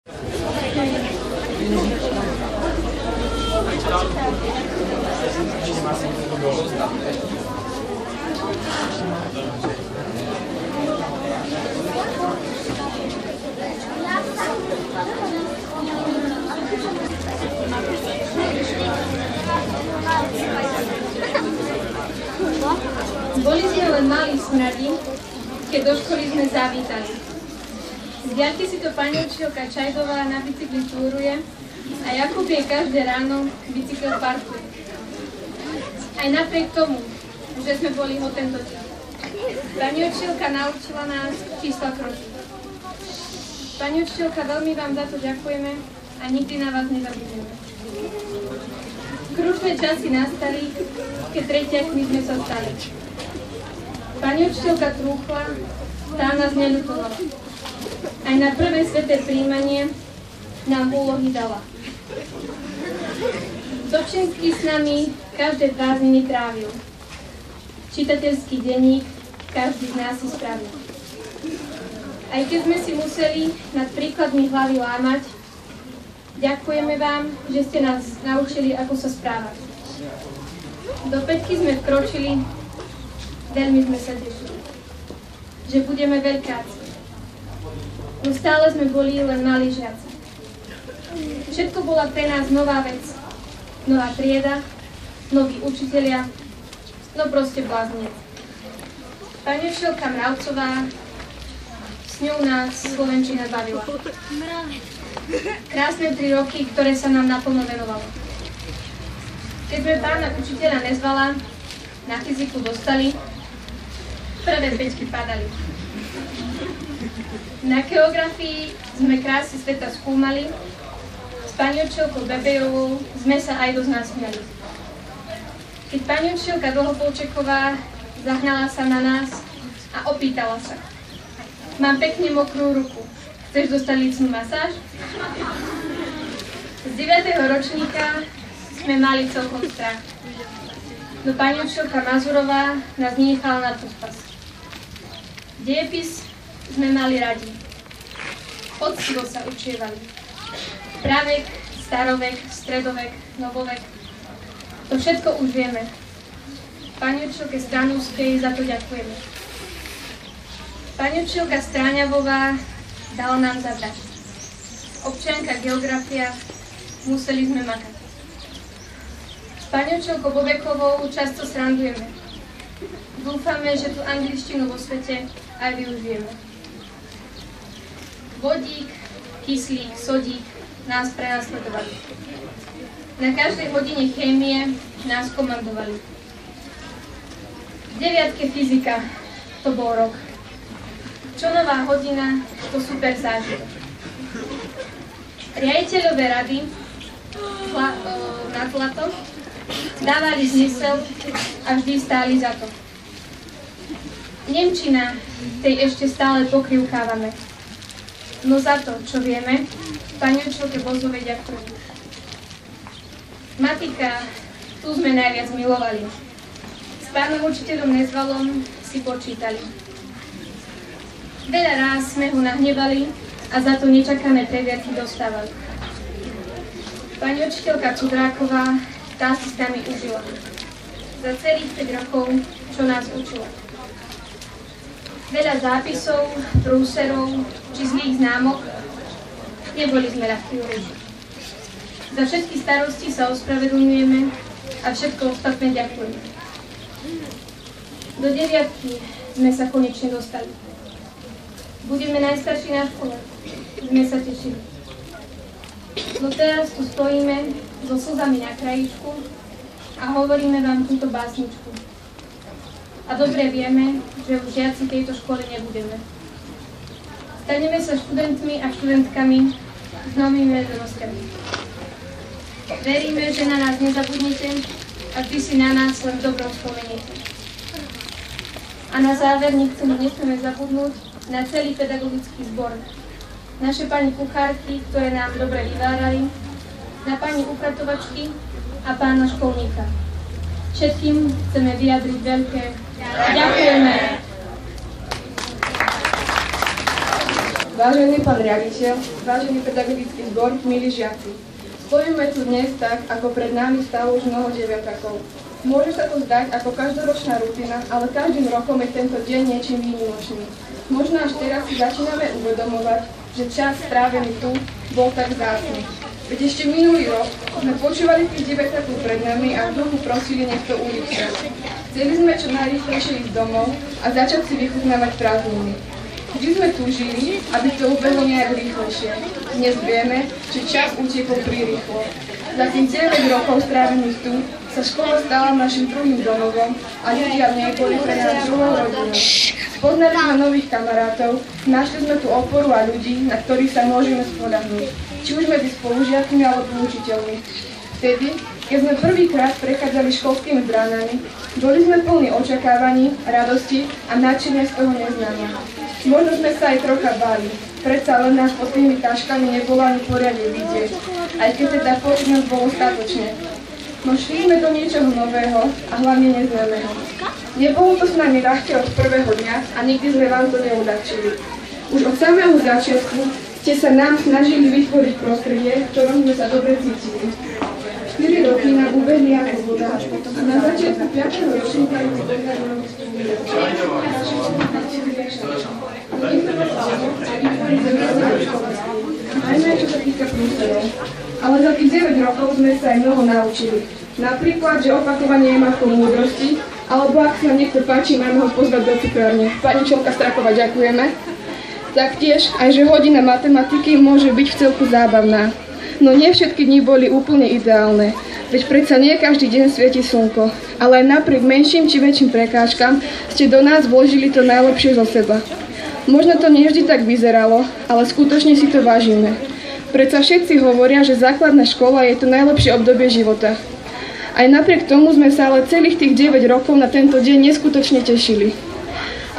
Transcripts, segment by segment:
Boli sme len malí smradi, keď do školy sme zavítali. Z diaľky si to pani učiteľka Čajdová na bicykli túruje a Jakub jej každé ráno bicykel parkuje. Aj napriek tomu, že sme boli hotentoti. Pani učiteľka naučila nás čísla kroky. Pani učiteľka, veľmi vám za to ďakujeme a nikdy na vás nezabudneme. Krušné časy nastali, keď tretiakmi sme sa stali. Pani učiteľka trúchla, tá nás neľutovala. Aj na prvé sveté príjmanie nám úlohy dala. Dobšinský s nami každé 2 dny trávil. Čitateľský denník každý z nás si spravil. Aj keď sme si museli nad príkladmi hlavy lámať, ďakujeme vám, že ste nás naučili, ako sa správať. Do päťky sme vkročili, veľmi sme sa tešili, že budeme veľkáci. No stále sme boli len malí žiaci. Všetko bola pre nás nová vec. Nová trieda, noví učitelia, no proste blázniec. Pani učiteľka Mravcová, s ňou nás slovenčina bavila. Krásne 3 roky, ktoré sa nám naplno venovalo. Keď sme pána učiteľa nezvala, na fyziku dostali, prvé 5 padali. Na geografii sme krásy sveta skúmali, s pani učiteľkou Bebejovou sme sa aj dosť nasmiali. Keď pani učiteľka Dlhopolčeková zahnala sa na nás a opýtala sa: mám pekne mokrú ruku, chceš dostať lícnu masáž? Z 9. ročníka sme mali celkom strach. No pani učiteľka Mazurová nás nenechala na pospas. Dejepis sme mali radi. Poctivo sa učievali. Pravek, starovek, stredovek, novovek. To všetko už vieme. Pani učiteľke Stranovskej za to ďakujeme. Pani učiteľka Stráňavová dala nám zabrať. Občianka geografia, museli sme makať. S pani učiteľkou Bobekovou často srandujeme. Dúfame, že tú angličtinu vo svete aj využijeme. Vodík, kyslík, sodík nás prenasledovali. Na každej hodine chémie nás komandovali. V 9. fyzika, to bol rok. Čo nová hodina, to super zážitok. Riaditeľové rady na zlato dávali zmysel a vždy stáli za to. Nemčina, tej ešte stále pokrivkávame. No za to, čo vieme, pani učiteľke Bozovej ďakujem. Matika, tu sme najviac milovali. S pánom učiteľom Nezvalom si počítali. Veľa ráz sme ho nahnevali a za to nečakané previaky dostávali. Pani učiteľka Cudráková, tá si s nami užila. Za celých 5 rokov, čo nás učila. Veľa zápisov, prúserov či zlých známok, neboli sme ľahkí urečiť. Za všetky starosti sa ospravedlňujeme a všetko ostatné ďakujeme. Do 9. sme sa konečne dostali. Budeme najstarší na škole. Sme sa tešili. No teraz tu stojíme so slzami na krajičku a hovoríme vám túto básničku. A dobre vieme, že už žiaci tejto školy nebudeme. Staneme sa študentmi a študentkami s novými vedomosťami. Veríme, že na nás nezabudnete a vždy si na nás len dobrom spomeniete. A na záver nechceme zabudnúť na celý pedagogický zbor. Naše pani kuchárky, ktoré nám dobre vyvárali, na pani upratovačky a pána školníka. Všetkým chceme vyjadriť veľké ďakujeme. Vážený pán riaditeľ, vážený pedagogický zbor, milí žiaci. Stojíme tu dnes tak, ako pred nami stálo už mnoho deviatakov. Môže sa to zdať ako každoročná rutina, ale každým rokom je tento deň niečím výnimočný. Možno až teraz si začíname uvedomovať, že čas strávený tu bol tak vzácny. Veď ešte minulý rok sme počúvali tých deviatakov pred nami a v duchu prosili, nech to urýchlia. Chceli sme čo najrýchlejšie ísť domov a začať si vychutnávať prázdniny. Vždy sme túžili, aby to ubehlo nejak rýchlejšie. Dnes vieme, že čas utiekol prirýchlo. Za tých 9 rokov strávených tu sa škola stala našim druhým domovom a ľudia v nej boli pre nás druhou rodinou. Spoznali sme nových kamarátov, našli sme tu oporu a ľudí, na ktorých sa môžeme spoľahnúť, či už medzi spolužiakmi alebo učiteľmi. Vtedy, keď sme prvýkrát prechádzali školskými bránami, boli sme plní očakávaní, radosti a nadšenia z toho neznáma. Možno sme sa aj trocha báli, predsa len nás pod tými taškami nebolo ani poriadne vidieť, aj keď teda počet nás bolo statočne. No šli sme do niečoho nového a hlavne neznámeho. Nebolo to s nami ľahké od prvého dňa a nikdy sme vám to neuľahčili. Už od samého začiatku ste sa nám snažili vytvoriť prostredie, v ktorom sme sa dobre cítili. 4 roky nám ubehli ako voda. Na začiatku 5. ročníka ju zobrali nový štúdiu. Najmä čo sa týka prústerov. Ale za tých 9 rokov sme sa aj mnoho naučili. Napríklad, že opakovanie je matkou múdrosti, alebo ak sa niekto páči, máme ho pozvať do cukrárne. Pani Čelka Straková, ďakujeme. Taktiež aj, že hodina matematiky môže byť v celku zábavná. No nie všetky dni boli úplne ideálne, veď predsa nie každý deň svieti slnko, ale aj napriek menším či väčším prekážkam ste do nás vložili to najlepšie zo seba. Možno to nie vždy tak vyzeralo, ale skutočne si to vážime. Predsa všetci hovoria, že základná škola je to najlepšie obdobie života. Aj napriek tomu sme sa ale celých tých 9 rokov na tento deň neskutočne tešili.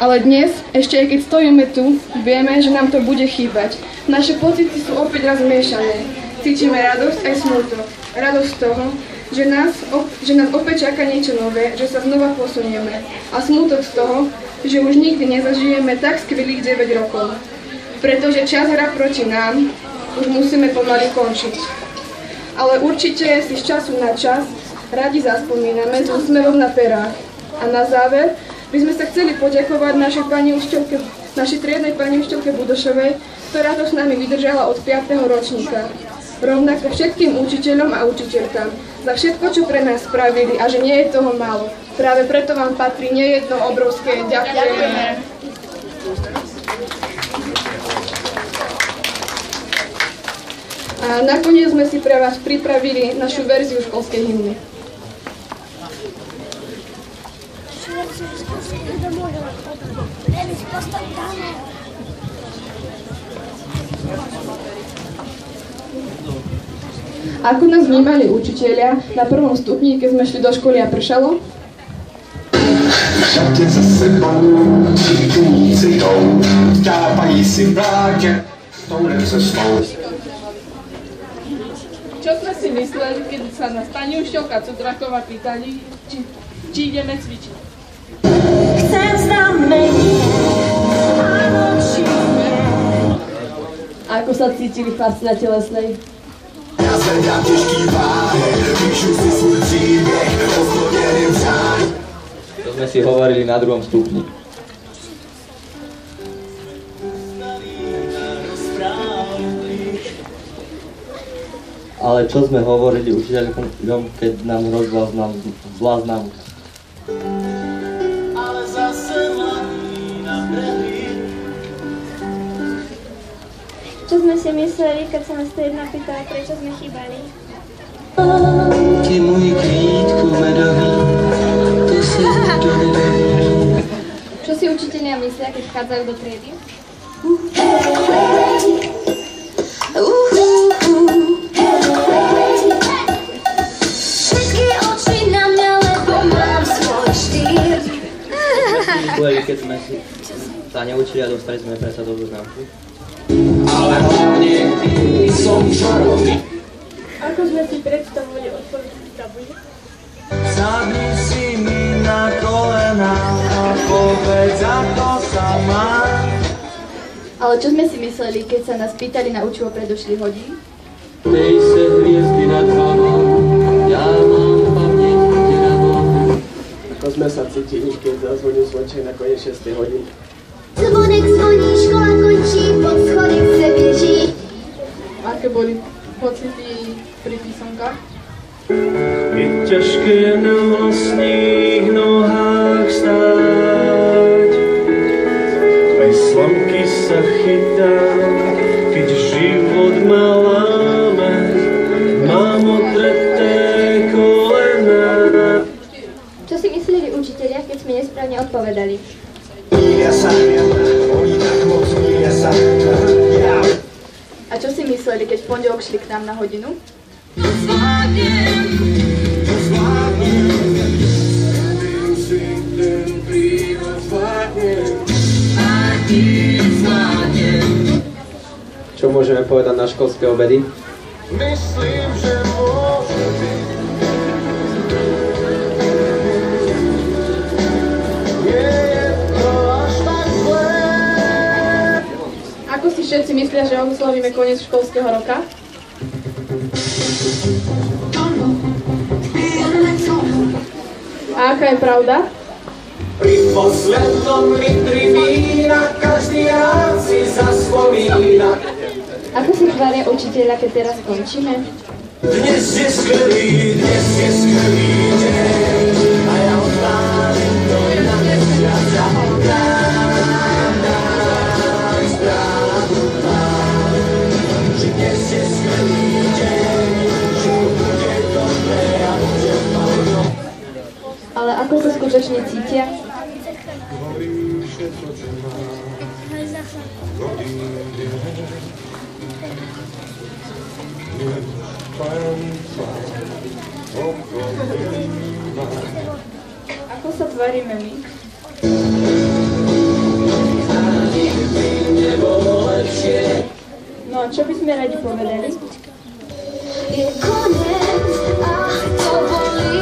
Ale dnes, ešte aj keď stojíme tu, vieme, že nám to bude chýbať. Naše pocity sú opäť raz miešané. Cítime radosť aj smútok. Radosť z toho, že nás opäť čaká niečo nové, že sa znova posunieme. A smútok z toho, že už nikdy nezažijeme tak skvelých 9 rokov. Pretože čas hrá proti nám, už musíme pomaly končiť. Ale určite si z času na čas radi zaspomíname s úsmevom na perách. A na záver by sme sa chceli poďakovať našej triednej pani učiteľke Budošovej, ktorá to s nami vydržala od 5. ročníka. Rovnako všetkým učiteľom a učiteľkám za všetko, čo pre nás spravili a že nie je toho málo. Práve preto vám patrí nejedno obrovské ďakujeme. A nakoniec sme si pre vás pripravili našu verziu školskej hymny. Ako nás vnímali učitelia na prvom stupni, keď sme šli do školy a pršalo? Šatě za sebou, všichni jdou, dávají si vládě s touhle cestou. Čo sme si mysleli, keď sa nás pani učiteľka Cudraková pýtali, či ideme cvičiť? Chcem znamenie, áno či nie. Ako sa cítili chlapci na telesnej? Já zvedám těžký váhy, píšu si svůj příběh, oslověným přání. To sme si hovorili na druhom stupni. Ale čo sme hovorili učiteľom, keď nám hrozila zlá známka? Ale zase mladí na brehy. Čo sme si mysleli, keď sa nás to jedna pýtala, prečo sme chýbali? Ty môj kvítku medový, to si dovolí. Čo si učitelia myslia, keď vchádzajú do triedy? Všetky oči na mňa, lebo mám svoj štýl. Keď sme sa neučili a dostali sme predsa dobrú známku. Ale hlavně som čarovný. Ako sme si predstavovali odpoveď z tabule? Sadni si mi na kolena a povedz, ako sa mám. Ale čo sme si mysleli, keď sa nás pýtali na učivo predošlých hodín? Tej se hviezdy nad hlavou, ja mám pamäť deravou. Ako sme sa cítili, keď zazvonil zvonček na koniec 6. hodiny. Zvonek zvoní, škola končí, pod schody chce bieží. Aké boli pocity pri písomkách? Je ťažké na vlastných nohách stáť. Aj slamky sa chytám, keď život ma láme. Mám odreté kolená. Čo si mysleli učitelia, keď sme nesprávne odpovedali? A čo si mysleli, keď v pondelok šli k nám na hodinu? Čo môžeme povedať na školské obedy? Myslím, že môže byť. Nie je to až tak zlé. Ako si všetci myslia, že oslavíme koniec školského roka? A aká je pravda? Pri poslednom litri vína každý rád si zaspomína. Ako sa tvária učiteľa, keď teraz končíme? Dnes je skvelý deň a ja odpálim to na mesiac a oddám nám správu vám, že dnes je skvelý deň, že bude dobré a bude plno. Ale ako sa skutočne cítia? Hovorím všetko, čo mám. Ako sa tvárime my? No a čo by sme radi povedali? Je koniec a to bolí.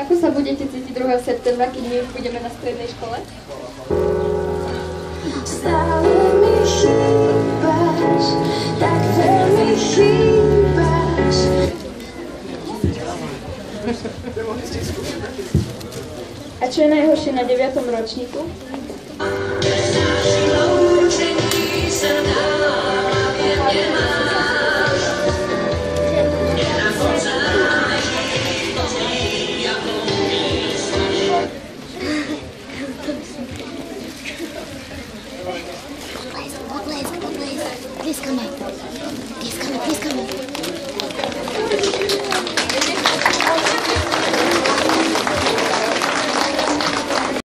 Ako sa budete cítiť 2. septembra, keď my už budeme na strednej škole? Stále mi chýbaš, tak veľmi chýbaš. A čo je najhoršie na 9. ročníku? Please come back. Please come back. Please